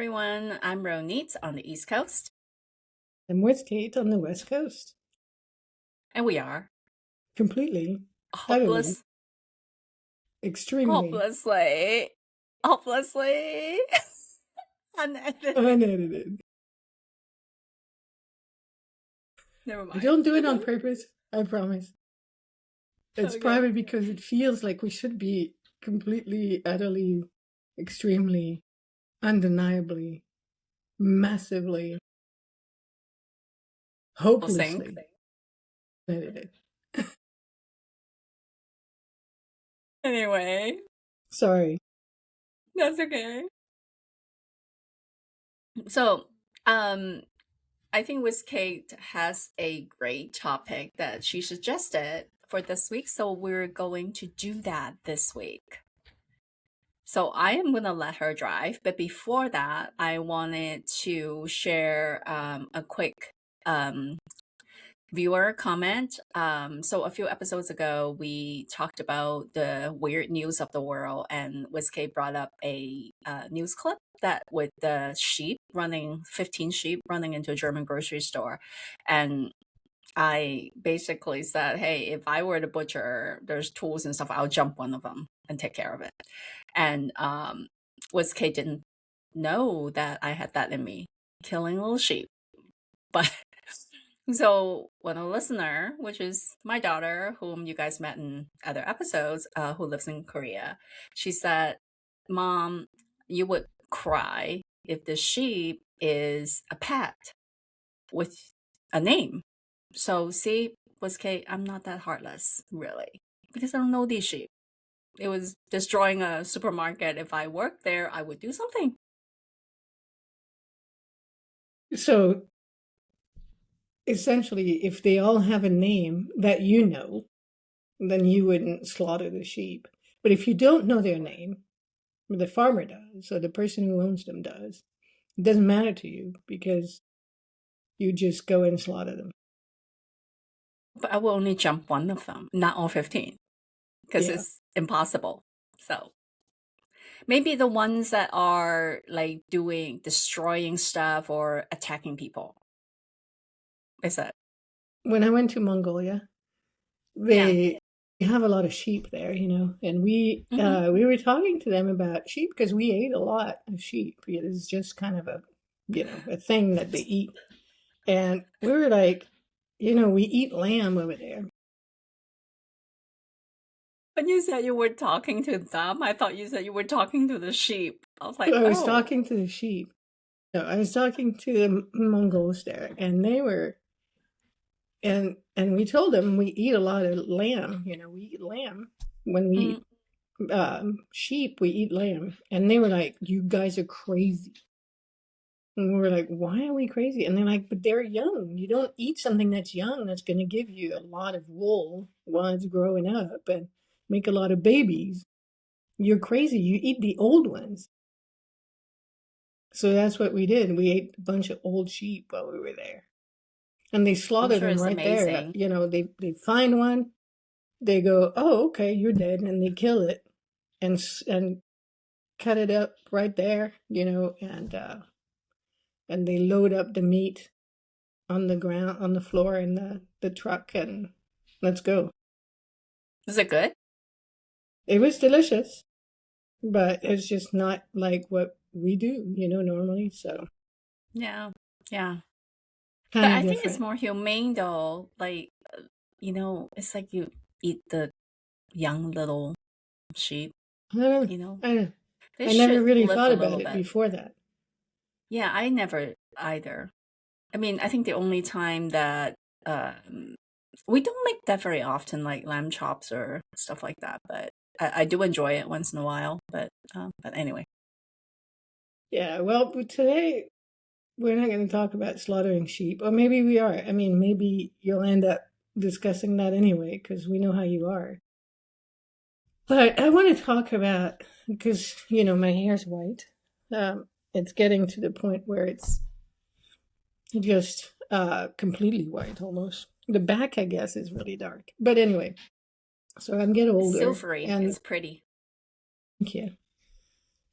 everyone. I'm Ronit on the East Coast, I'm with Kate on the West Coast. and we are Completely, utterly, hopeless, extremely hopelessly, hopelessly unedited. unedited. Never I mind. don't do it on purpose, I promise. It's Okay. probably because it feels like we should be completely, utterly, extremely, undeniably, massively, hopelessly unedited. Anyway, Sorry. that's okay. So, I think Wiz Kate has a great topic that she suggested for this week, so we're going to do that this week. So I am going to let her drive, but before that, I wanted to share a quick viewer comment. So a few episodes ago, we talked about the weird news of the world, and WizK brought up a news clip that with the 15 sheep running into a German grocery store. And I basically said, hey, if I were the butcher, there's tools and stuff, I'll jump one of them and take care of it. And WizK didn't know that I had that in me, killing little sheep. But so when a listener, which is my daughter, whom you guys met in other episodes, who lives in Korea, she said, Mom, you would cry if the sheep is a pet with a name. So see, was Kate, I'm not that heartless, really, because I don't know these sheep. It was destroying a supermarket. If I worked there, I would do something. So, essentially, if they all have a name that you know, then you wouldn't slaughter the sheep. But if you don't know their name, the farmer does, or the person who owns them does, it doesn't matter to you because you just go and slaughter them. But I will only jump one of them, not all 15, because Yeah. it's impossible. So maybe the ones that are like destroying stuff or attacking people. Is that? When I went to Mongolia, they have a lot of sheep there, and we were talking to them about sheep because we ate a lot of sheep. It is just kind of a thing that they eat. And we were like, we eat lamb over there. When you said you were talking to them, I thought you said you were talking to the sheep. I was like, I was talking to the sheep. No, I was talking to the Mongols there, and they were, and we told them we eat a lot of lamb. We eat lamb when we eat sheep. We eat lamb, and they were like, "You guys are crazy." And we were like, "Why are we crazy?" And they're like, "But they're young. You don't eat something that's young that's going to give you a lot of wool while it's growing up and make a lot of babies. You're crazy. You eat the old ones." So that's what we did. We ate a bunch of old sheep while we were there. And they slaughter them right there. They find one, they go, "Oh, okay, you're dead," and they kill it and cut it up right there, and they load up the meat on the ground, on the floor in the truck, and let's go. Was it good? It was delicious, but it's just not like what we do, normally. So Yeah. But kind I of think it's different. more humane though. Like, it's like you eat the young little sheep, I know. They I never should really live thought a about little it bit. before that. Yeah, I never either. I mean, I think the only time that we don't make that very often, like lamb chops or stuff like that, but I do enjoy it once in a while. But anyway. Yeah, well, but today we're not going to talk about slaughtering sheep, or maybe we are. I mean, maybe you'll end up discussing that anyway, because we know how you are. But I want to talk about, because, my hair's white. It's getting to the point where it's just completely white almost. The back, I guess, is really dark. But anyway, so I'm getting It's older. silvery. And It's pretty. thank you.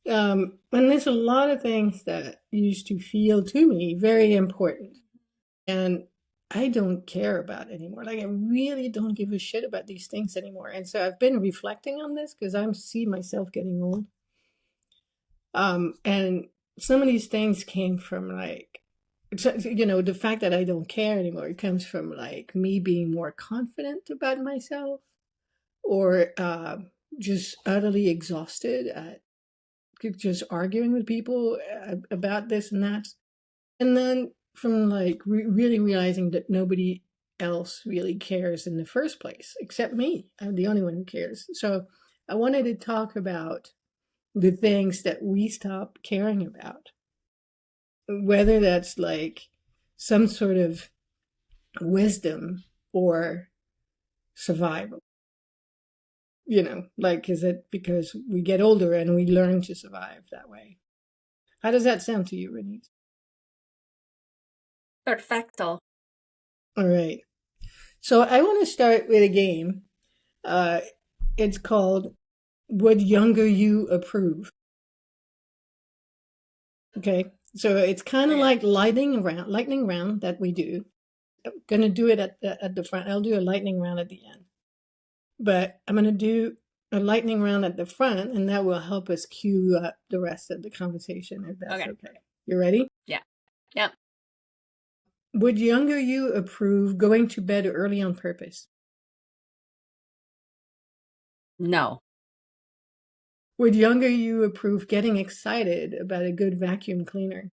And there's a lot of things that used to feel to me very important, and I don't care about anymore. Like I really don't give a shit about these things anymore. And so I've been reflecting on this because I see myself getting old. And some of these things came from like, the fact that I don't care anymore, it comes from like me being more confident about myself, or just utterly exhausted at just arguing with people about this and that. And then from like really realizing that nobody else really cares in the first place except me. I'm the only one who cares. So I wanted to talk about the things that we stop caring about, whether that's like some sort of wisdom or survival. Like, is it because we get older and we learn to survive that way? How does that sound to you, Renee? Perfecto. All right. So I want to start with a game. Uh, it's called Would Younger You Approve? Okay. So it's kind of Okay. like lightning round that we do. I'm going to do it at the front. I'll do a lightning round at the end. But I'm going to do a lightning round at the front, and that will help us cue up the rest of the conversation, if that's Okay. okay. You ready? Yeah. Yep. Would younger you approve going to bed early on purpose? No. Would younger you approve getting excited about a good vacuum cleaner?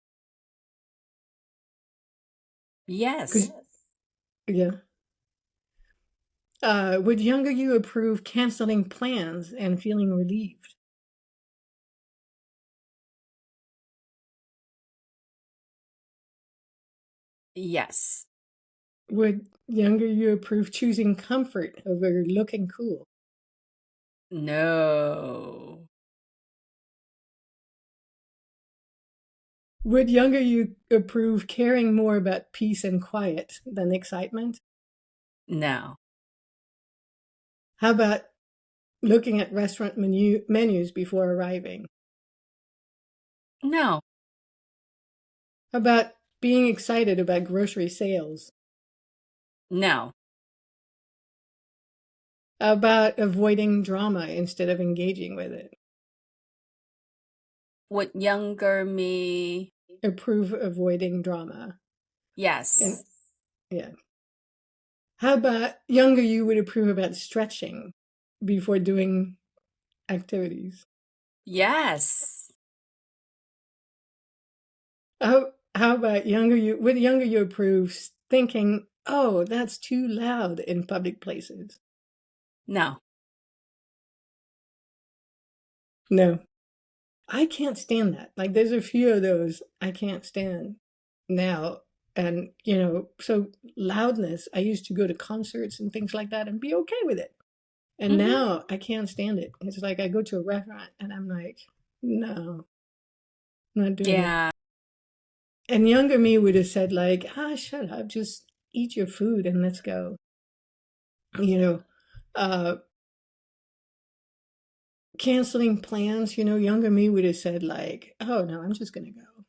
Yes. 'Cause- yeah. Would younger you approve canceling plans and feeling relieved? Yes. Would younger you approve choosing comfort over looking cool? No. Would younger you approve caring more about peace and quiet than excitement? No. How about looking at restaurant menus before arriving? No. How about being excited about grocery sales? No. How about avoiding drama instead of engaging with it? Would younger me? Approve avoiding drama. Yes. And yeah. How about younger you would approve about stretching before doing activities? Yes. How about would younger you approve thinking, oh, that's too loud in public places? No. No. I can't stand that. Like there's a few of those I can't stand now. And so loudness, I used to go to concerts and things like that and be okay with it. And Mm-hmm. now I can't stand it. It's like I go to a restaurant and I'm like, no, I'm not doing it. Yeah. And younger me would have said like, shut up, just eat your food and let's go. Uh, Canceling plans, younger me would have said like, oh no, I'm just gonna go.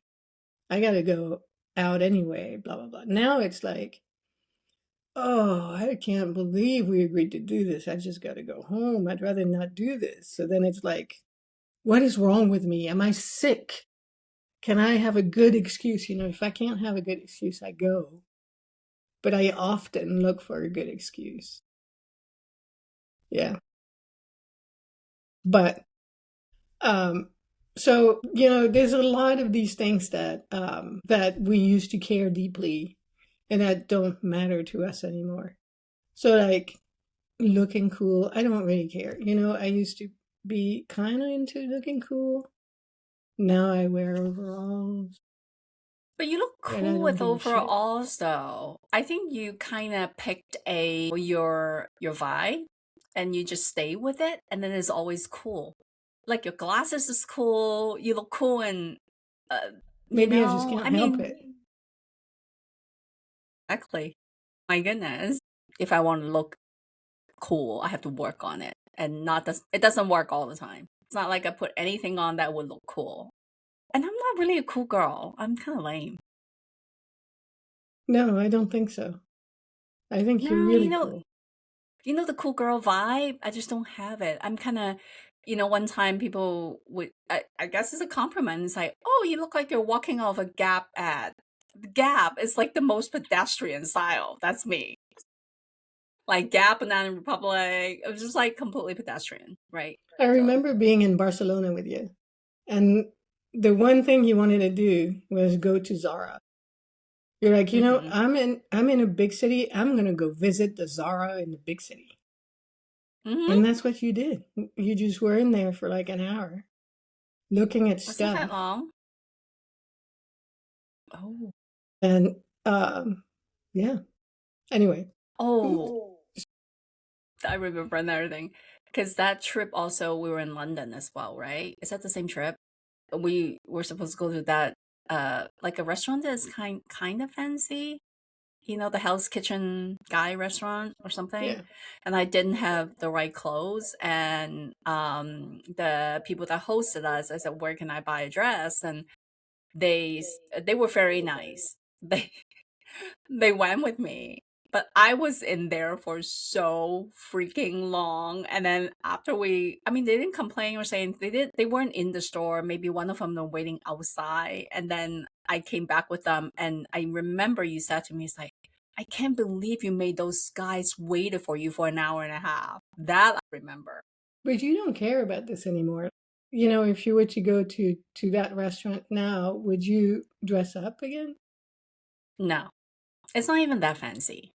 I gotta go out anyway, blah blah blah. Now it's like, oh, I can't believe we agreed to do this. I just gotta go home. I'd rather not do this. So then it's like, what is wrong with me? Am I sick? Can I have a good excuse? If I can't have a good excuse, I go. But I often look for a good excuse. Yeah. But so there's a lot of these things that we used to care deeply and that don't matter to us anymore. So like looking cool, I don't really care. I used to be kind of into looking cool. Now I wear overalls But you look and I cool don't with give a shit. overalls, though. I think you kind of picked your vibe, and you just stay with it, and then it's always cool. Like your glasses is cool. You look cool, and Maybe I just can't I help mean, it. exactly. My goodness. If I want to look cool, I have to work on it, and not it doesn't work all the time. It's not like I put anything on that would look cool. And I'm not really a cool girl. I'm kind of lame. No, I don't think so. I think you're No, really cool. the cool girl vibe. I just don't have it. I'm kind of, one time people would, I guess it's a compliment. It's like, oh, you look like you're walking off a Gap ad. The Gap is like the most pedestrian style. That's me. Like Gap, Banana Republic. It was just like completely pedestrian, right? I So, remember being in Barcelona with you, and the one thing you wanted to do was go to Zara. You're like, hmm I'm in a big city. I'm gonna go visit the Zara in the big city. hmm And that's what you did. You just were in there for like an hour looking at Was it that stuff. long? Oh. And yeah. Anyway, Oh, I remember another thing. Because that trip also, we were in London as well, right? Is that the same trip? We were supposed to go to that, like a restaurant that is kind of fancy. The Hell's Kitchen guy restaurant or something. yeah. And I didn't have the right clothes. And the people that hosted us, I said, "Where can I buy a dress?" And they were very nice. They went with me, but I was in there for so freaking long. And then after I mean, they didn't complain or say anything. They weren't in the store. Maybe one of them were waiting outside. And then I came back with them, and I remember you said to me, "It's like, I can't believe you made those guys waited for you for an hour and a half." That I remember. But you don't care about this anymore. If you were to go to that restaurant now, would you dress up again? No, it's not even that fancy,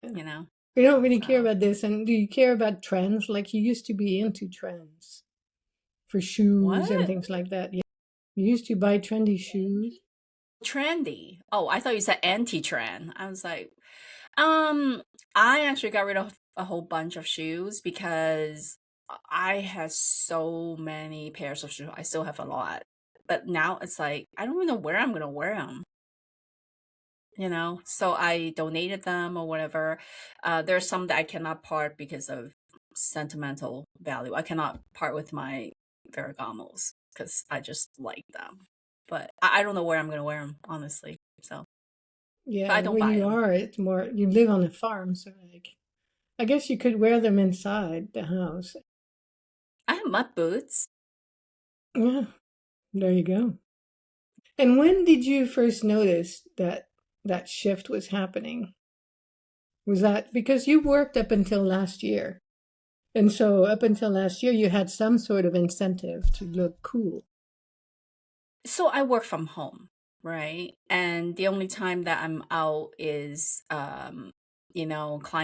Yeah. you know. You don't really care So about this. And do you care about trends? Like you used to be into trends for shoes and what? things like that. Yeah. You used to buy trendy shoes. Trendy. Oh, I thought you said anti-trend. I was like, Um, I actually got rid of a whole bunch of shoes because I had so many pairs of shoes. I still have a lot. But now it's like, I don't even know where I'm going to wear them. So I donated them or whatever. There's some that I cannot part because of sentimental value. I cannot part with my Ferragamos because I just like them. But I don't know where I'm going to wear them, honestly. So, but Yeah, I and don't where buy you them. are, it's more, you live on a farm, so like, I guess you could wear them inside the house. I have mud boots. Yeah, there you go. And when did you first notice that that shift was happening? Was that because you worked up until last year? And so up until last year, you had some sort of incentive to look cool. So I work from home, right? And the only time that I'm out is client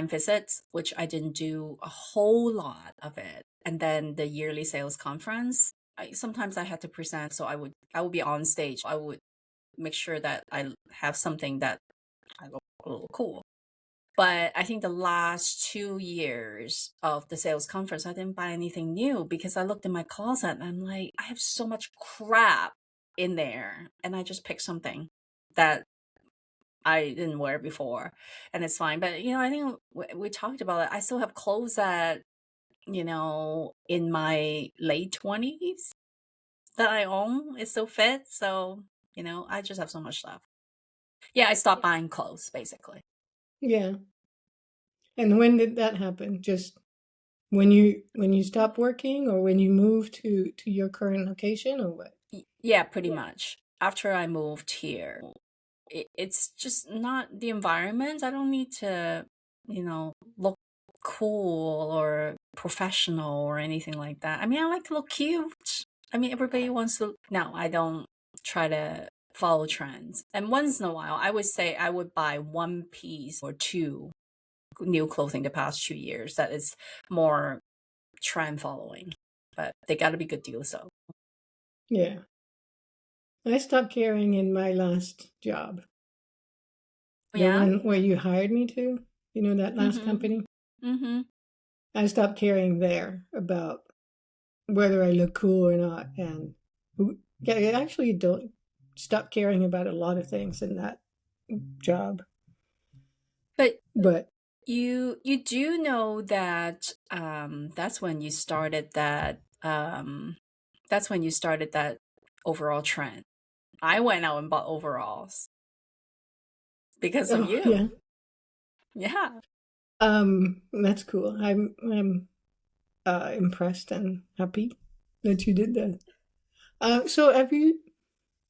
visits, which I didn't do a whole lot of it. And then the yearly sales conference, sometimes I had to present, so I would be on stage. I would make sure that I have something that I look a little cool. But I think the last 2 years of the sales conference, I didn't buy anything new because I looked in my closet and I'm like, I have so much crap in there. And I just picked something that I didn't wear before. And it's fine. But, I think we talked about it. I still have clothes that, in my late 20s that I own. It still fits. So, I just have so much stuff. Yeah, I stopped buying clothes basically. Yeah. And when did that happen? Just when you stopped working or when you moved to your current location or what? Yeah, pretty much. After I moved here, it's just not the environment. I don't need to, look cool or professional or anything like that. I mean, I like to look cute. I mean, everybody wants to. No, I don't try to follow trends. And once in a while, I would say I would buy one piece or two new clothing the past 2 years that is more trend following. But they got to be good deals, though. Yeah. I stopped caring in my last job. The Yeah. one where you hired me to, that last Mm-hmm. company. Mm-hmm. I stopped caring there about whether I look cool or not. And yeah, I actually don't stop caring about a lot of things in that job. But But you do know that that's when you started that um, that's when you started that overall trend. I went out and bought overalls because of Oh yeah. you. Yeah. That's cool. I'm impressed and happy that you did that. So have you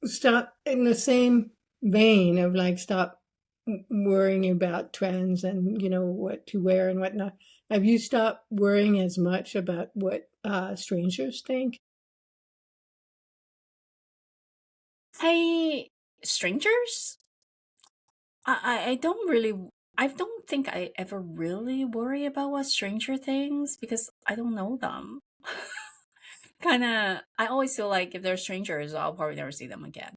stopped in the same vein of like stop worrying about trends and what to wear and whatnot? Have you stopped worrying as much about what strangers think? I strangers? I don't really I don't think I ever really worry about what stranger things because I don't know them. Kind of I always feel like if they're strangers, I'll probably never see them again,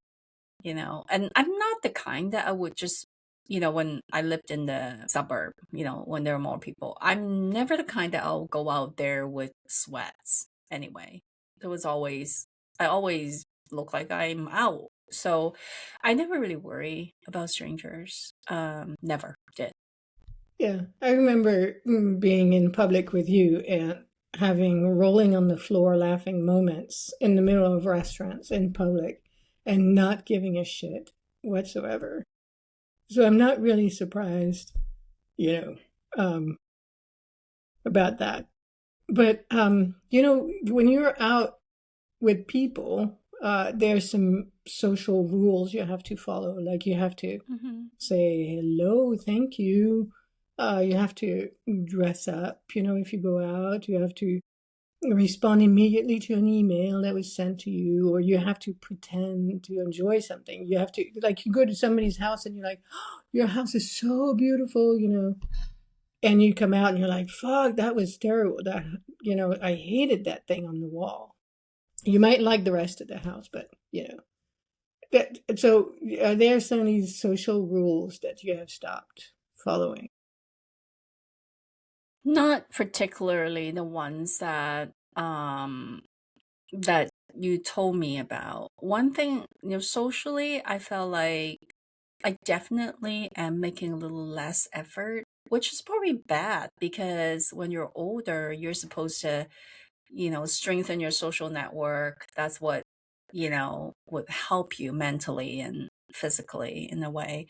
you know. And I'm not the kind that I would just when I lived in the suburb, when there are more people, I'm never the kind that I'll go out there with sweats anyway. It was always I always look like I'm out. So I never really worry about strangers. Never did. Yeah, I remember being in public with you and having rolling on the floor laughing moments in the middle of restaurants in public and not giving a shit whatsoever. So I'm not really surprised, you know, um, about that. But when you're out with people, there's some social rules you have to follow. Like you have to Hmm. say hello, thank you. You have to dress up. If you go out, you have to respond immediately to an email that was sent to you, or you have to pretend to enjoy something. You have to, like, you go to somebody's house and you're like, oh, your house is so beautiful, and you come out and you're like, fuck, that was terrible. I hated that thing on the wall. You might like the rest of the house, but that. So are there some of these social rules that you have stopped following? Not particularly the ones that you told me about. One thing, socially, I felt like I definitely am making a little less effort, which is probably bad because when you're older, you're supposed to, strengthen your social network. That's what, would help you mentally and physically in a way.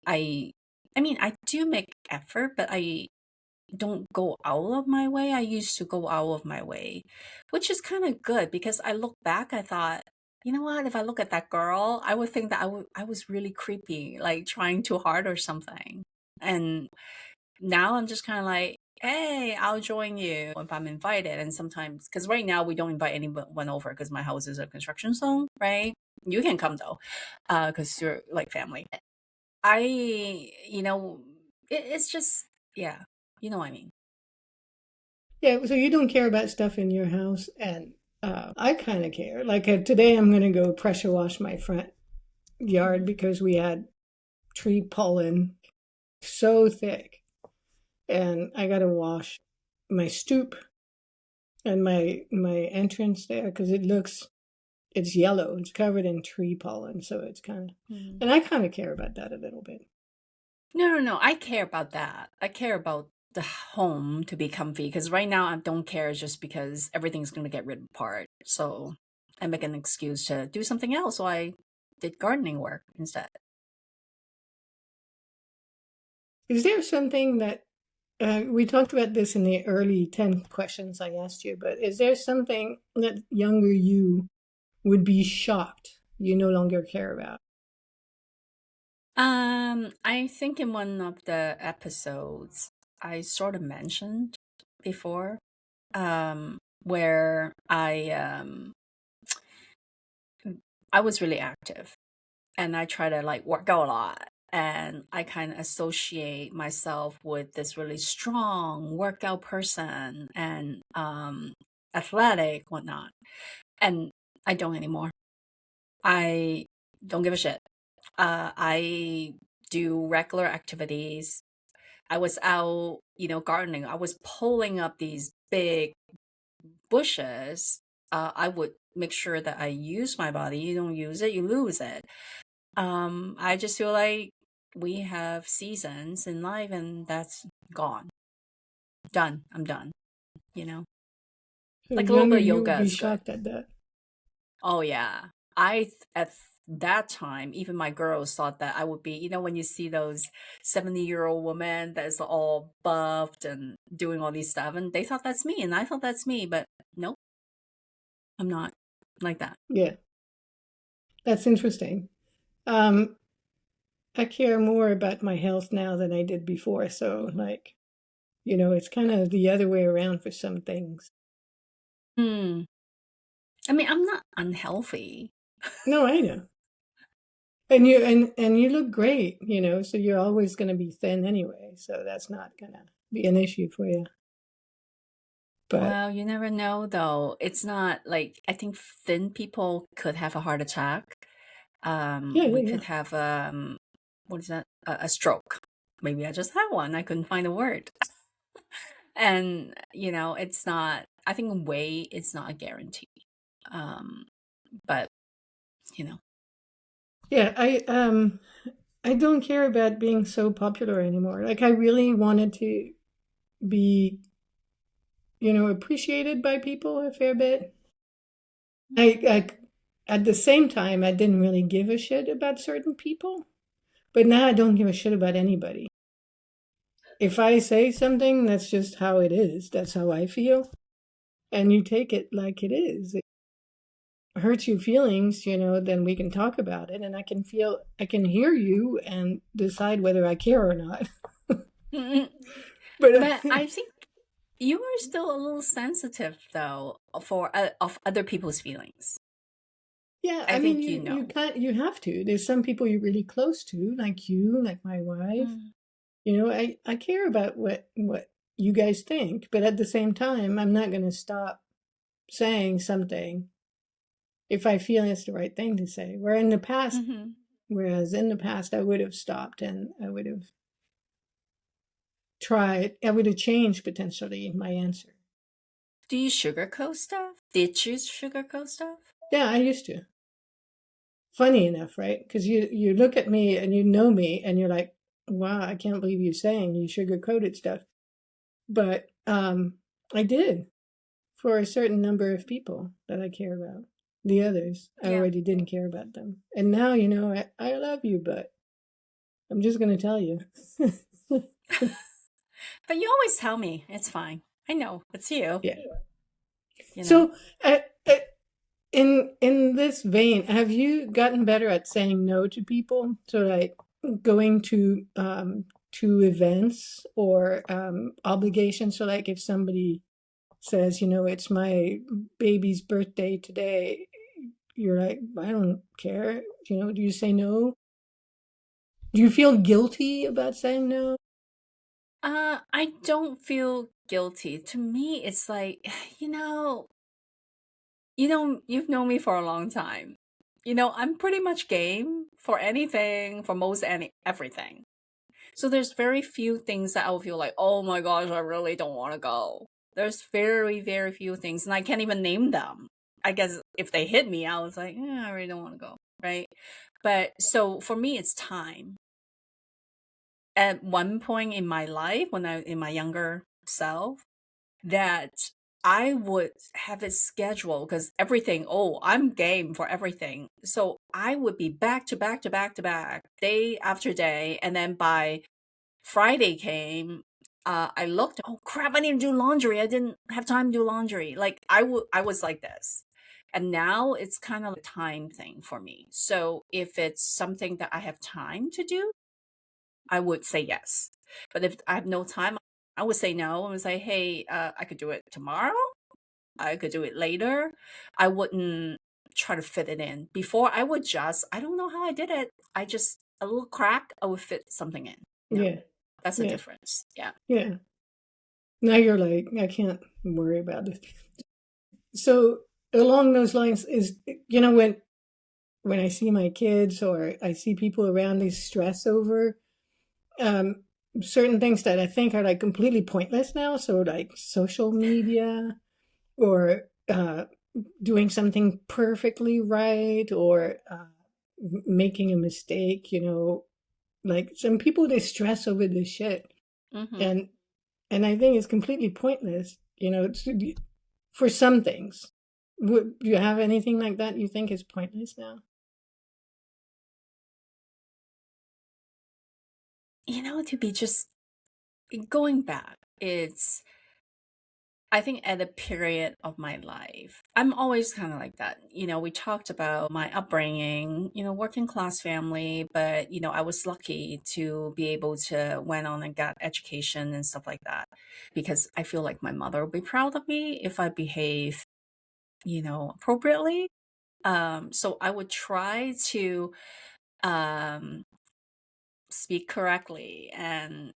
I I mean, I do make effort, but I don't go out of my way. I used to go out of my way, which is kind of good because I look back, I thought, you know what? If I look at that girl, I would think that I was really creepy, like trying too hard or something. And now I'm just kind of like, hey, I'll join you if I'm invited. And sometimes, because right now we don't invite anyone over because my house is a construction zone, right? You can come though, because you're like family. It's just, yeah, you know what I mean. Yeah, so you don't care about stuff in your house, and I kind of care. Like today, I'm going to go pressure wash my front yard Mhm. because we had tree pollen so thick, and I got to wash my stoop and my entrance there because it's yellow. It's covered in tree pollen, so it's kind of, Mhm. and I kind of care about that a little bit. No, no, no. I care about that. I care about the home to be comfy because right now I don't care just because everything's going to get ripped apart. So I make an excuse to do something else. So I did gardening work instead. Is there something that we talked about this in the early 10 questions I asked you, but is there something that younger you would be shocked you no longer care about? I think in one of the episodes I sort of mentioned before, where I was really active and I try to like work out a lot. And I kind of associate myself with this really strong workout person and athletic, whatnot. And I don't anymore. I don't give a shit. I do regular activities. I was out, gardening. I was pulling up these big bushes. I would make sure that I use my body. You don't use it, you lose it. I just feel like we have seasons in life and that's gone. Done. I'm done, you know? So Like a little younger, bit of you would yoga be is good. shocked at that. Oh yeah. At that time, even my girls thought that I would be, when you see those 70-year-old women that is all buffed and doing all these stuff, and they thought that's me, and I thought that's me, but nope, I'm not like that. Yeah, that's interesting. Um, I care more about my health now than I did before. So, like, it's kind of the other way around for some things. Hmm. I mean, I'm not unhealthy. No, I know. And you look great, so you're always going to be thin anyway. So that's not going to be an issue for you. But Well, you never know though. It's not like I think thin people could have a heart attack. yeah, yeah, We yeah. could have what is that? A stroke. Maybe I just had one. I couldn't find a word. And it's not. I think weight is not a guarantee. Um, but you know, Yeah, I don't care about being so popular anymore. Like I really wanted to be, appreciated by people a fair bit. I at the same time I didn't really give a shit about certain people, but now I don't give a shit about anybody. If I say something, that's just how it is. That's how I feel, and you take it like it is. It hurts your feelings, then we can talk about it, and I can hear you and decide whether I care or not. Mm-mm. But But I think you are still a little sensitive though for of other people's feelings. yeah, I I mean, think you have to. There's some people you're really close to, like you, like my wife. Mm. I care about what you guys think, but at the same time, I'm not going to stop saying something if I feel it's the right thing to say. Mm-hmm. Whereas in the past, I would have stopped and I would have I would have changed potentially my answer. Do you sugarcoat stuff? Did you sugarcoat stuff? Yeah, I used to. Funny enough, right? Because you look at me and you know me and you're like, wow, I can't believe you're saying you sugar coated stuff. But I did for a certain number of people that I care about. The others, I Yeah. already didn't care about them. And now, I love you, but I'm just going to tell you. But you always tell me it's fine. I know it's you. Yeah. You know. So, in this vein, have you gotten better at saying no to people? So, like going to events or obligations. So, like if somebody says, it's my baby's birthday today, you're like, I don't care. Do you say no? Do you feel guilty about saying no? I don't feel guilty. To me, it's like, you know, you've known me for a long time. I'm pretty much game for anything, for most everything. So there's very few things that I will feel like, oh my gosh, I really don't want to go. There's very, very few things, and I can't even name them. I guess if they hit me, I was like, I really don't want to go, right? But so for me, it's time. At one point in my life, when I in my younger self, that I would have it scheduled because everything, oh, I'm game for everything. So I would be back to back to back to back, day after day. And then by Friday came, I looked, oh crap, I need to do laundry. I didn't have time to do laundry. Like I was like this. And now it's kind of a time thing for me. So if it's something that I have time to do, I would say yes. But if I have no time, I would say no. I would say, hey, I could do it tomorrow. I could do it later. I wouldn't try to fit it in. Before, I don't know how I did it. A little crack, I would fit something in. Yeah, That's the yeah, difference. Yeah. yeah. Now you're like, I can't worry about it. So along those lines is, when I see my kids or I see people around, they stress over um, certain things that I think are like completely pointless now. So like social media or doing something perfectly right or making a mistake. Like some people they stress over this shit, Mm-hmm. and I think it's completely pointless. for some things. Do you have anything like that you think is pointless now? To be just going back, it's I think at a period of my life, I'm always kind of like that. We talked about my upbringing, working class family, but I was lucky to be able to went on and got education and stuff like that because I feel like my mother would be proud of me if I behave, appropriately. So I would try to um speak correctly and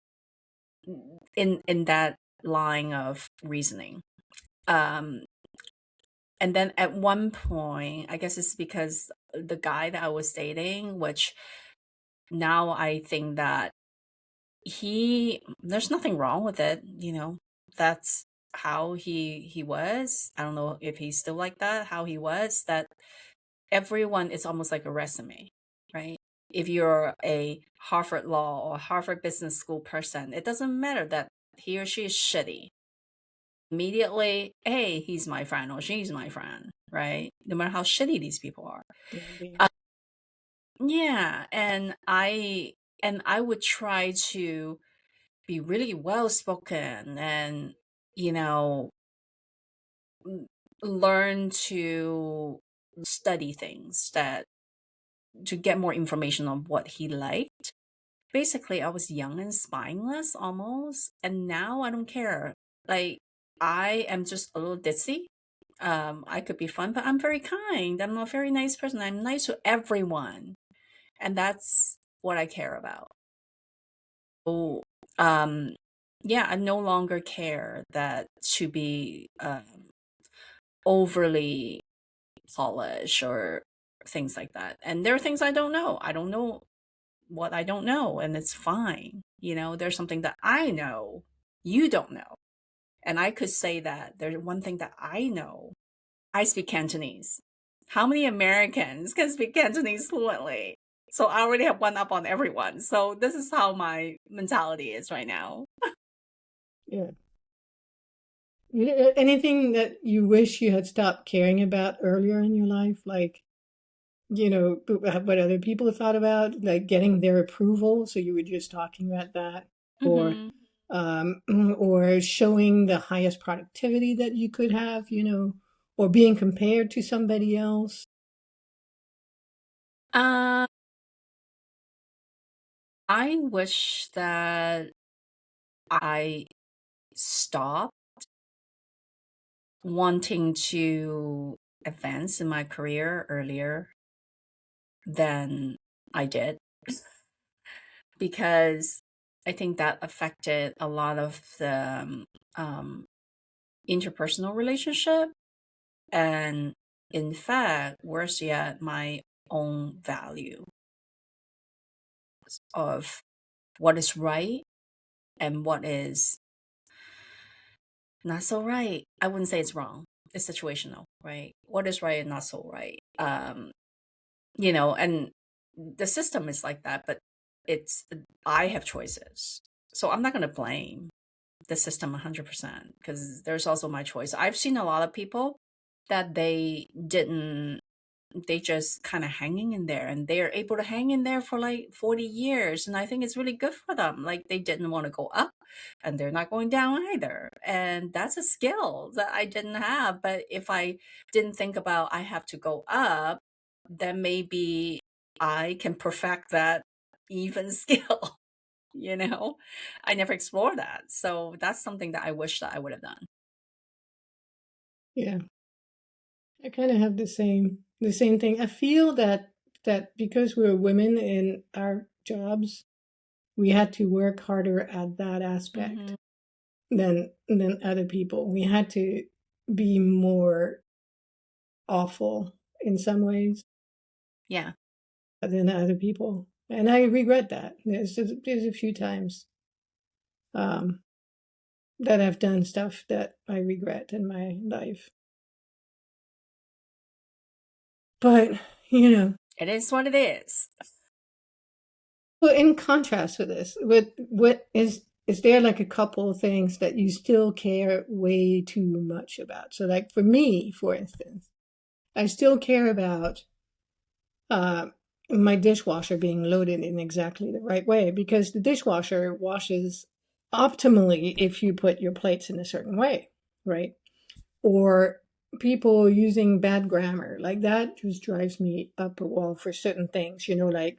in that line of reasoning. Um And then at one point, I guess it's because the guy that I was dating, which now I think that there's nothing wrong with it, that's how he was. I don't know if he's still like that, how he was, that everyone is almost like a resume, right? If you're a Harvard Law or Harvard Business School person, it doesn't matter that he or she is shitty. Immediately, hey, he's my friend or she's my friend, right? No matter how shitty these people are. Yeah, Uh, yeah, and I would try to be really well spoken and you know learn to study things that to get more information on what he liked. Basically, I was young and spineless almost, and now I don't care. Like I am just a little ditzy. I could be fun, but I'm very kind. I'm a very nice person. I'm nice to everyone, and that's what I care about. So, um, yeah, I no longer care that to be overly polished or things like that. And there are things I don't know. I don't know what I don't know, and it's fine. There's something that I know you don't know. And I could say that there's one thing that I know. I speak Cantonese. How many Americans can speak Cantonese fluently? So I already have one up on everyone. So this is how my mentality is right now. yeah. Anything that you wish you had stopped caring about earlier in your life, like what other people thought about, like getting their approval. So you were just talking about that, or Hmm. um, or showing the highest productivity that you could have, or being compared to somebody else. Uh, I wish that I stopped wanting to advance in my career earlier than I did because I think that affected a lot of the um, interpersonal relationship and, in fact, worse yet, my own value of what is right and what is not so right. I wouldn't say it's wrong. It's situational, right? What is right and not so right. And the system is like that, but it's I have choices. So I'm not going to blame the system 100% because there's also my choice. I've seen a lot of people that they just kind of hanging in there and they're able to hang in there for like 40 years. And I think it's really good for them. Like they didn't want to go up and they're not going down either. And that's a skill that I didn't have. But if I didn't think about I have to go up, then maybe I can perfect that even skill. I never explored that. So that's something that I wish that I would have done. Yeah, I kind of have the same thing. I feel that because we're women in our jobs, we had to work harder at that aspect Hmm. than other people. We had to be more awful in some ways Yeah. than other people, and I regret that. There's a few times um, that I've done stuff that I regret in my life, but you know. It is what it is. Well, in contrast with this, what is is there like a couple of things that you still care way too much about? So, like for me, for instance, I still care about uh, my dishwasher being loaded in exactly the right way because the dishwasher washes optimally if you put your plates in a certain way, right? Or people using bad grammar like that just drives me up a wall for certain things, like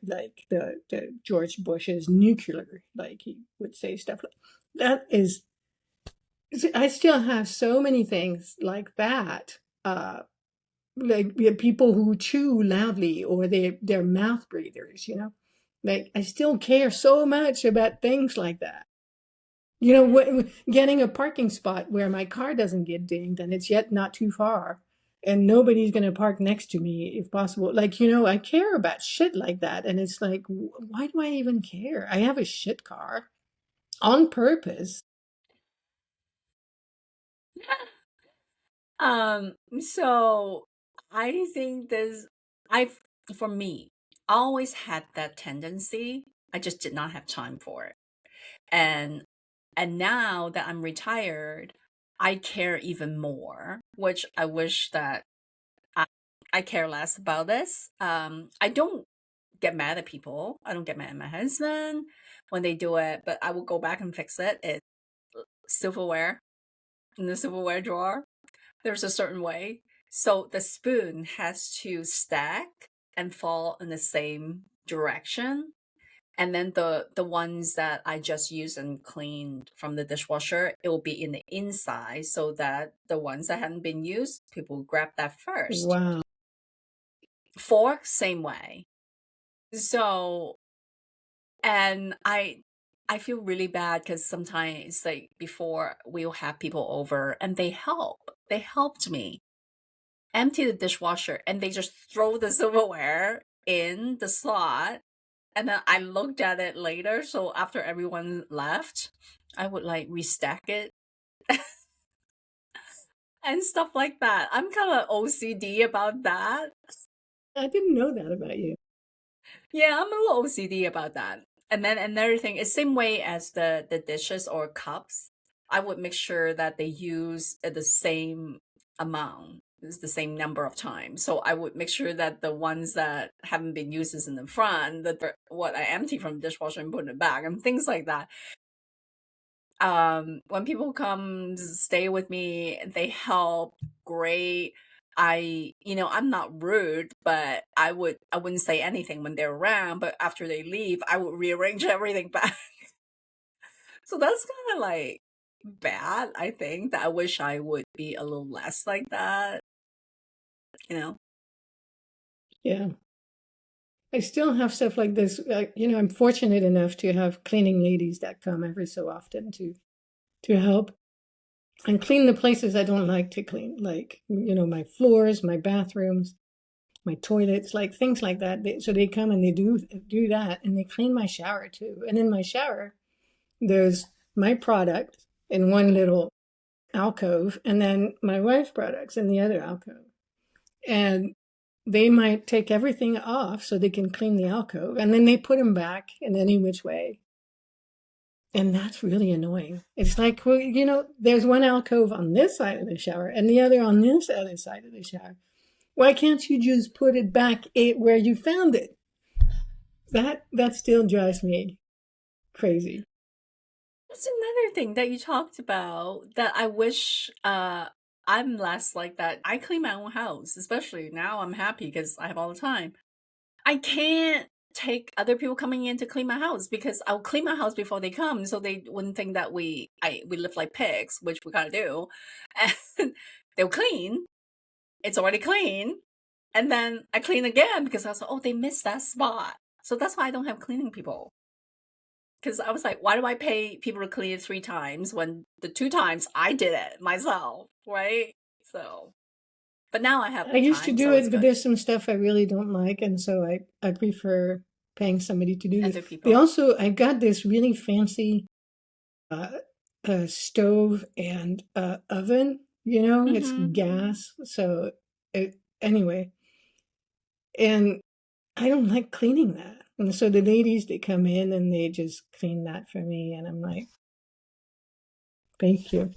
the George Bush's nuclear, like he would say stuff like that. Is I still have so many things like that, like people who chew loudly or they're mouth breathers, like I still care so much about things like that. Getting a parking spot where my car doesn't get dinged and it's yet not too far and nobody's going to park next to me if possible. Like, I care about shit like that. And it's like, why do I even care? I have a shit car on purpose. So I think I've, for me, always had that tendency. I just did not have time for it. And and now that I'm retired, I care even more, which I wish that I, I care less about this. I don't get mad at people. I don't get mad at my husband when they do it, but I will go back and fix it. It's silverware in the silverware drawer. There's a certain way. So the spoon has to stack and fall in the same direction. And then the ones that I just used and cleaned from the dishwasher, it will be in the inside so that the ones that hadn't been used, people grab that first. Wow. Fork, same way. So, and I feel really bad because sometimes like before we'll have people over and they help. They helped me empty the dishwasher and they just throw the silverware in the slot. And then I looked at it later. So after everyone left, I would like restack it and stuff like that. I'm kind of OCD about that. I didn't know that about you. Yeah, I'm a little OCD about that. And then another thing is same way as the dishes or cups. I would make sure that they use the same amount, is the same number of times. So I would make sure that the ones that haven't been used is in the front, that what I empty from the dishwasher and put in the bag and things like that. When people come stay with me, they help, great. I'm not rude, but I wouldn't say anything when they're around, but after they leave, I would rearrange everything back. So that's kind of like bad, I think, that I wish I would be a little less like that, you know? Yeah. I still have stuff like this. I'm fortunate enough to have cleaning ladies that come every so often to help and clean the places I don't like to clean, like my floors, my bathrooms, my toilets, like things like that. So they come and they do that, and they clean my shower too. And in my shower, there's my product in one little alcove, and then my wife's products in the other alcove. And they might take everything off so they can clean the alcove, and then they put them back in any which way. And that's really annoying. It's like, well, there's one alcove on this side of the shower and the other on this other side of the shower. Why can't you just put it back where you found it? That still drives me crazy. That's another thing that you talked about that I wish I'm less like that. I clean my own house, especially now I'm happy because I have all the time. I can't take other people coming in to clean my house because I'll clean my house before they come so they wouldn't think that we live like pigs, which we kind of do. And they'll clean. It's already clean. And then I clean again because I was like, oh, they missed that spot. So that's why I don't have cleaning people. Because I was like, why do I pay people to clean it 3 times when the 2 times I did it myself, right? So, but now I have I used to time, do so it's it, but good. there's some stuff I really don't like, and so I prefer paying somebody to do this. Other They people. also I got this really fancy uh, stove and oven. It's Mm-hmm. gas, so anyway, and I don't like cleaning that. And so the ladies they come in and they just clean that for me, and I'm like, Thank you.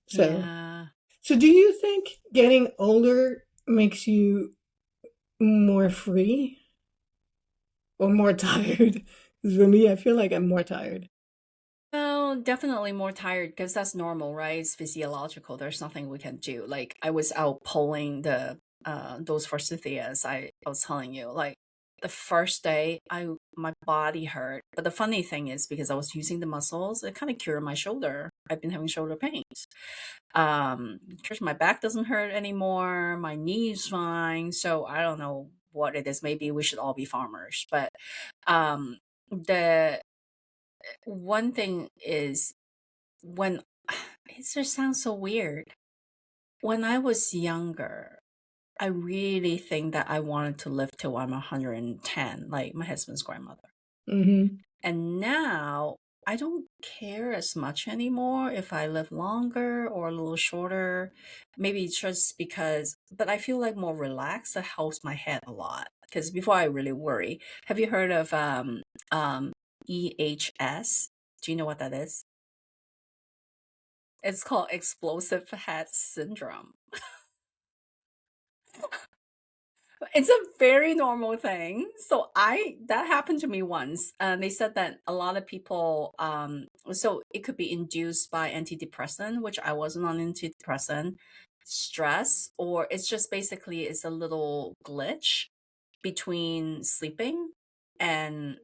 So, Yeah. so do you think getting older makes you more free or more tired? 'Cause for me, I feel like I'm more tired. Oh, definitely more tired because that's normal, right? It's physiological. There's nothing we can do. Like I was out pulling the those forsythias I was telling you. Like the first day my body hurt. But the funny thing is because I was using the muscles, it kind of cured my shoulder. I've been having shoulder pains. Because my back doesn't hurt anymore, my knee's fine. So I don't know what it is. Maybe we should all be farmers. But the one thing is when it just sounds so weird. When I was younger, I really think that I wanted to live till I'm 110, like my husband's grandmother. Mm-hmm. And now I don't care as much anymore if I live longer or a little shorter. Maybe it's just because, but I feel like more relaxed. That helps my head a lot. Because before I really worry, have you heard of EHS? Do you know what that is? It's called explosive head syndrome. It's a very normal thing. So I that happened to me once. They said that a lot of people so it could be induced by antidepressant, which I wasn't on antidepressant, stress, or it's just basically it's a little glitch between sleeping and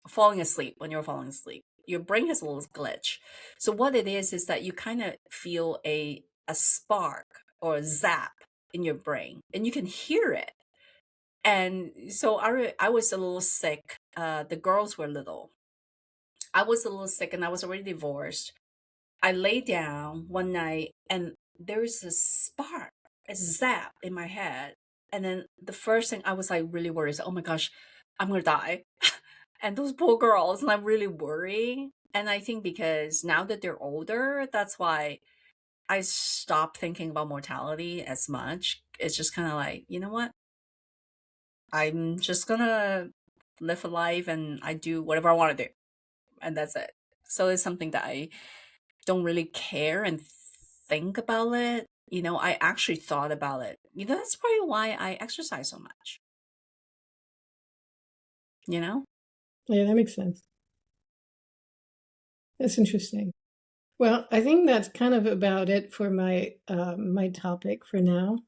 falling asleep when you're falling asleep. Your brain has a little glitch. So what it is that you kind of feel a spark or a zap in your brain and you can hear it. And so I was a little sick. The girls were little. I was a little sick and I was already divorced. I lay down one night and there's a spark, a zap in my head. And then the first thing I was like really worried is, oh my gosh, I'm gonna die. And those poor girls, and I'm really worried. And I think because now that they're older, that's why I stopped thinking about mortality as much. It's just kind of like, you know what? I'm just gonna live a life and I do whatever I want to do. And that's it. So it's something that I don't really care and think about it. I actually thought about it. That's probably why I exercise so much. You know? Yeah, that makes sense. That's interesting. Well, I think that's kind of about it for my topic for now.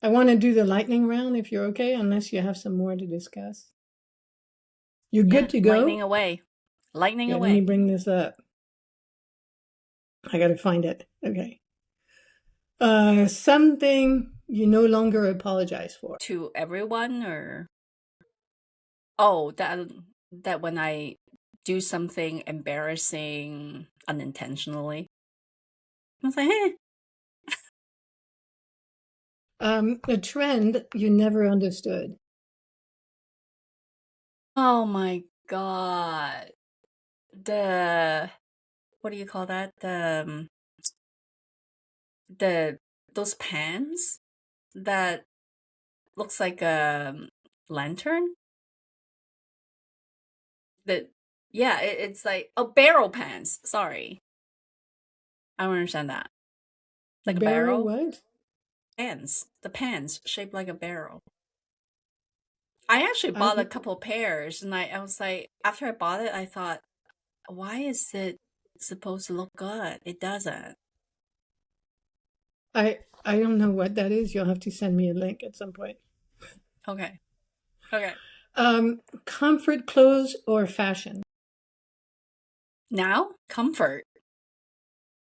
I want to do the lightning round if you're okay, unless you have some more to discuss. You're good Yeah, to lightning go? away. Lightning Yeah, let me away. bring this up. I gotta find it. Okay. Something you no longer apologize for. To everyone or oh, that when I do something embarrassing unintentionally. I was like, eh. A trend you never understood. Oh my God. The what do you call that? The those pans that looks like a lantern. That yeah, it's like barrel pans. Sorry, I don't understand that. Like a Barrel barrel what? pans. The pans shaped like a barrel. I actually I bought a couple pairs, and I was like, after I bought it, I thought, why is it supposed to look good? It doesn't. I don't know what that is. You'll have to send me a link at some point. Okay. Okay. Comfort clothes or fashion? Now, comfort.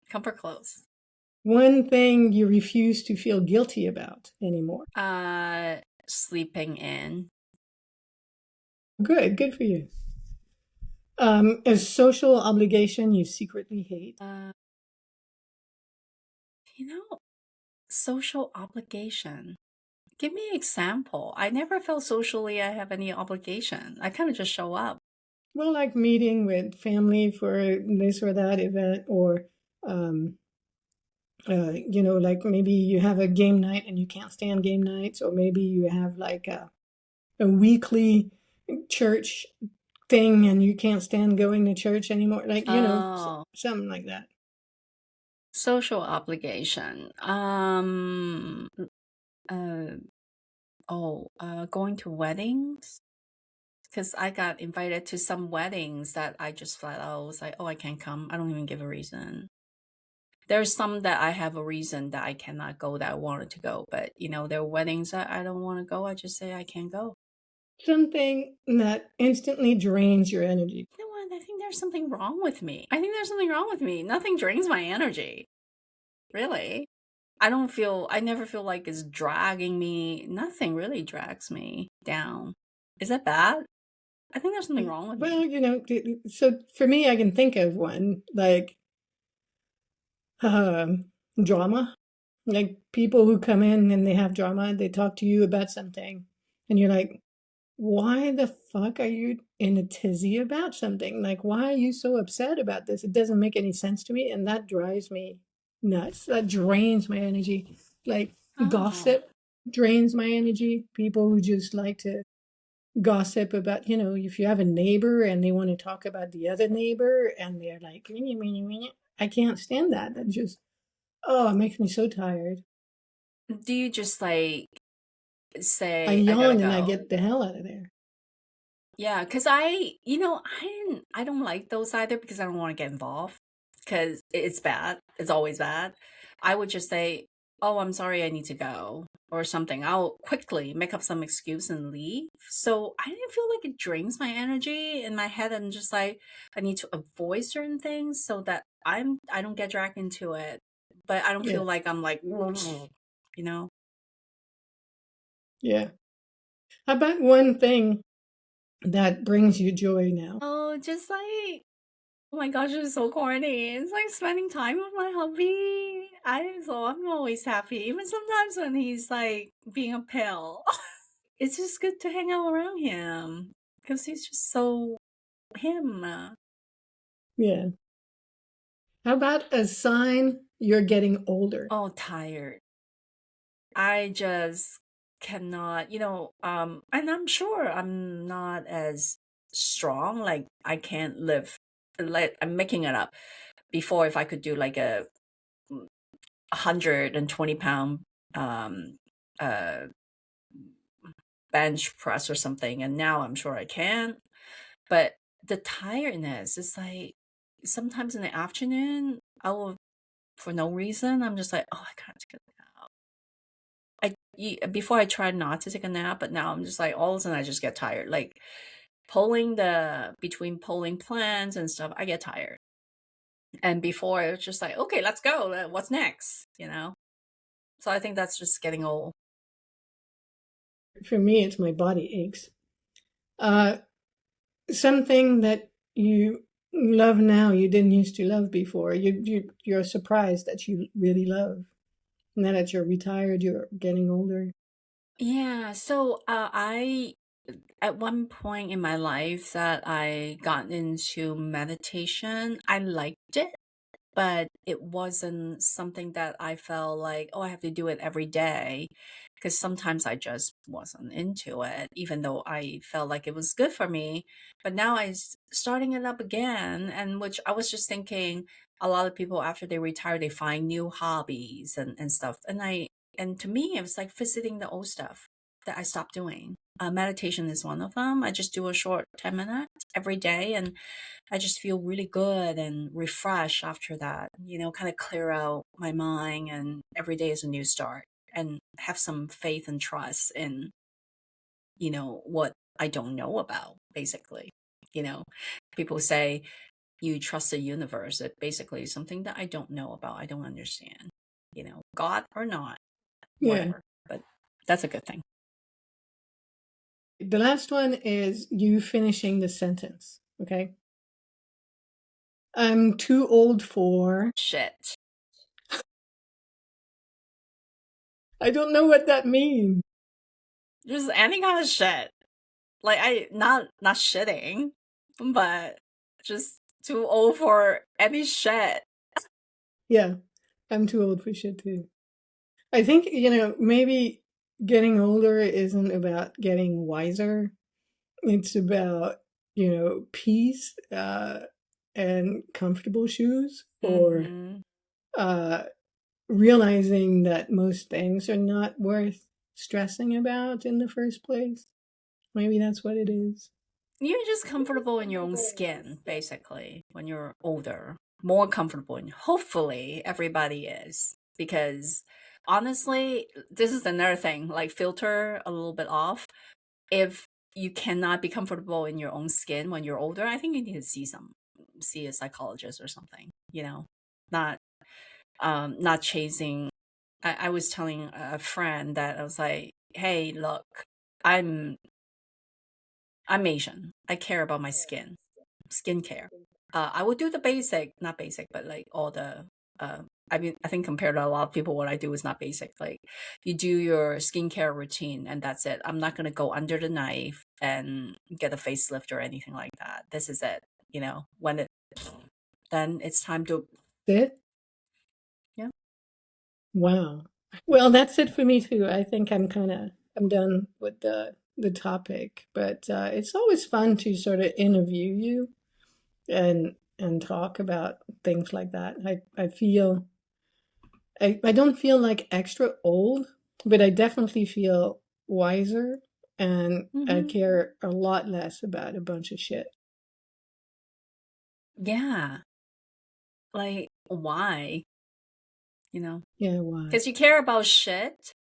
Comfort clothes. One thing you refuse to feel guilty about anymore. Sleeping in. Good for you. A social obligation you secretly hate. You know, social obligation. Give me an example. I never felt socially I have any obligation. I kind of just show up. Well, like meeting with family for this or that event, or um, like maybe you have a game night and you can't stand game nights, or maybe you have like a weekly church thing and you can't stand going to church anymore. Like, Oh, something like that. social obligation. Uh, going to weddings. Because I got invited to some weddings that I just flat out was like, oh, I can't come. I don't even give a reason. There's some that I have a reason that I cannot go that I wanted to go, but there are weddings that I don't want to go. I just say I can't go. Something that instantly drains your energy. You know what? I think there's something wrong with me. I think there's something wrong with me. Nothing drains my energy. Really. I never feel like it's dragging me. Nothing really drags me down. Is that bad? I think there's something wrong with Well, me. so for me, I can think of one like um, drama. Like people who come in and they have drama, they talk to you about something, and you're like, why the fuck are you in a tizzy about something? Like, why are you so upset about this? It doesn't make any sense to me, and that drives me nuts. That drains my energy. Like, Oh. gossip drains my energy. People who just like to gossip about, if you have a neighbor and they want to talk about the other neighbor and they're like, "Meeny, meeny, meeny." I can't stand that. That just, oh, it makes me so tired. Do you just like I say I gotta yawn and I go? get the hell out of there. Yeah, because I don't like those either because I don't want to get involved because it's bad. It's always bad. I would just say, "Oh, I'm sorry, I need to go," or something. I'll quickly make up some excuse and leave. So I didn't feel like it drains my energy in my head. I'm just like, I need to avoid certain things so that I don't get dragged into it. But I don't Yeah, feel like I'm like, you know. yeah. How about one thing that brings you joy now? Oh, just like oh my gosh, it's so corny. It's like spending time with my hubby. I'm always happy. Even sometimes when he's like being a pill. It's just good to hang out around him. Because he's just so him. Yeah. How about a sign you're getting older? Oh, tired. I just cannot, and I'm sure I'm not as strong. Like I can't live like I'm making it up. Before if I could do like a 120 pound um uh bench press or something, and now I'm sure I can. But the tiredness is like sometimes in the afternoon I will for no reason I'm just like, oh, I can't take a nap. Before I tried not to take a nap, but now I'm just like all of a sudden I just get tired. Like pulling the between pulling plants and stuff, I get tired. And before it was just like, okay, let's go. What's next? So I think that's just getting old. For me, it's my body aches. Uh, Something that you love now you didn't used to love before. You're surprised that you really love. Now that you're retired, you're getting older. Yeah, so I at one point in my life that I got into meditation. I liked it, but it wasn't something that I felt like, oh, I have to do it every day. Because sometimes I just wasn't into it, even though I felt like it was good for me. But now starting it up again, and which I was just thinking, a lot of people after they retire, they find new hobbies and stuff. And to me, it was like visiting the old stuff that I stopped doing. Meditation is one of them. I just do a short 10 minutes every day, and I just feel really good and refreshed after that, kind of clear out my mind, and every day is a new start, and have some faith and trust in, what I don't know about, basically. You know, People say you trust the universe. It basically is something that I don't know about. I don't understand, God or not, Yeah. whatever. But that's a good thing. The last one is you finishing the sentence. Okay. I'm too old for. Shit. I don't know what that means. Just any kind of shit. Like I not shitting, but just too old for any shit. Yeah, I'm too old for shit too. I think, maybe getting older isn't about getting wiser. It's about peace and comfortable shoes, or Mm-hmm. uh, realizing that most things are not worth stressing about in the first place. Maybe that's what it is. You're just comfortable in your own skin, basically, when you're older. More comfortable, and hopefully everybody is. Because honestly, this is another thing, like filter a little bit off. If you cannot be comfortable in your own skin when you're older, I think you need to see a psychologist or something, not not chasing. I was telling a friend that I was like, hey, look, I'm I'm Asian. I care about my skincare. I would do the basic, not basic, but like all the. I mean, I think compared to a lot of people, what I do is not basic. Like you do your skincare routine, and that's it. I'm not gonna go under the knife and get a facelift or anything like that. This is it. When then it's time to. It? Yeah. Wow. Well, that's it for me too. I think I'm done with the topic, but it's always fun to sort of interview you and talk about things like that. I don't feel like extra old, but I definitely feel wiser, and I Hmm. care a lot less about a bunch of shit. Yeah. Like why? Yeah, why? Because you care about shit,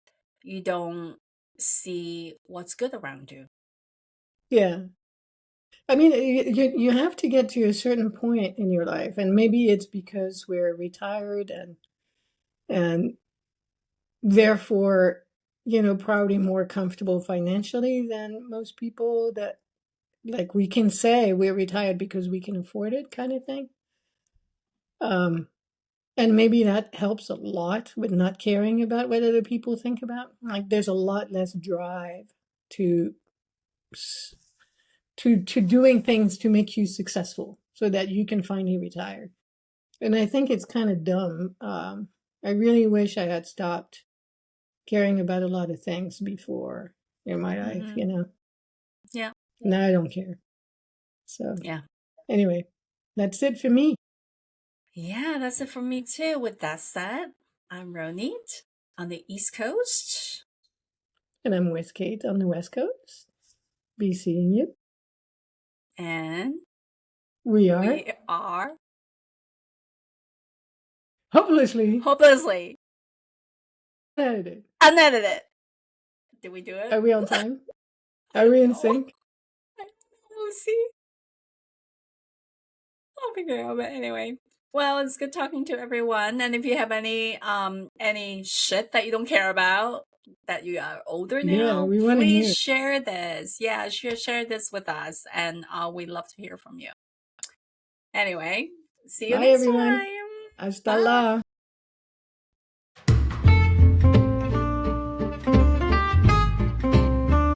you don't see what's good around you. Yeah. I mean, you have to get to a certain point in your life, and maybe it's because we're retired and therefore, probably more comfortable financially than most people, that like we can say we're retired because we can afford it, kind of thing. Um, and maybe that helps a lot with not caring about what other people think about. Like there's a lot less drive to to doing things to make you successful so that you can finally retire. And I think it's kind of dumb. I really wish I had stopped caring about a lot of things before in my life, Hmm. Yeah. Now I don't care. So, Yeah. anyway, that's it for me. Yeah, that's it for me too. With that said, I'm Ronit on the East Coast. And I'm with Kate on the West Coast. Be seeing you. And We are we are hopelessly hopelessly edited. unedited. Did we do it? Are we on time? I Are we don't in know. sync? I don't know. See? I'll figure it out. But anyway. Well, it's good talking to everyone. And if you have any shit that you don't care about, that you are older Yeah, now, we want to please hear. share this. Yeah, share this with us, and we'd love to hear from you. Anyway, see you Bye, next everyone. time. Hasta Bye. la.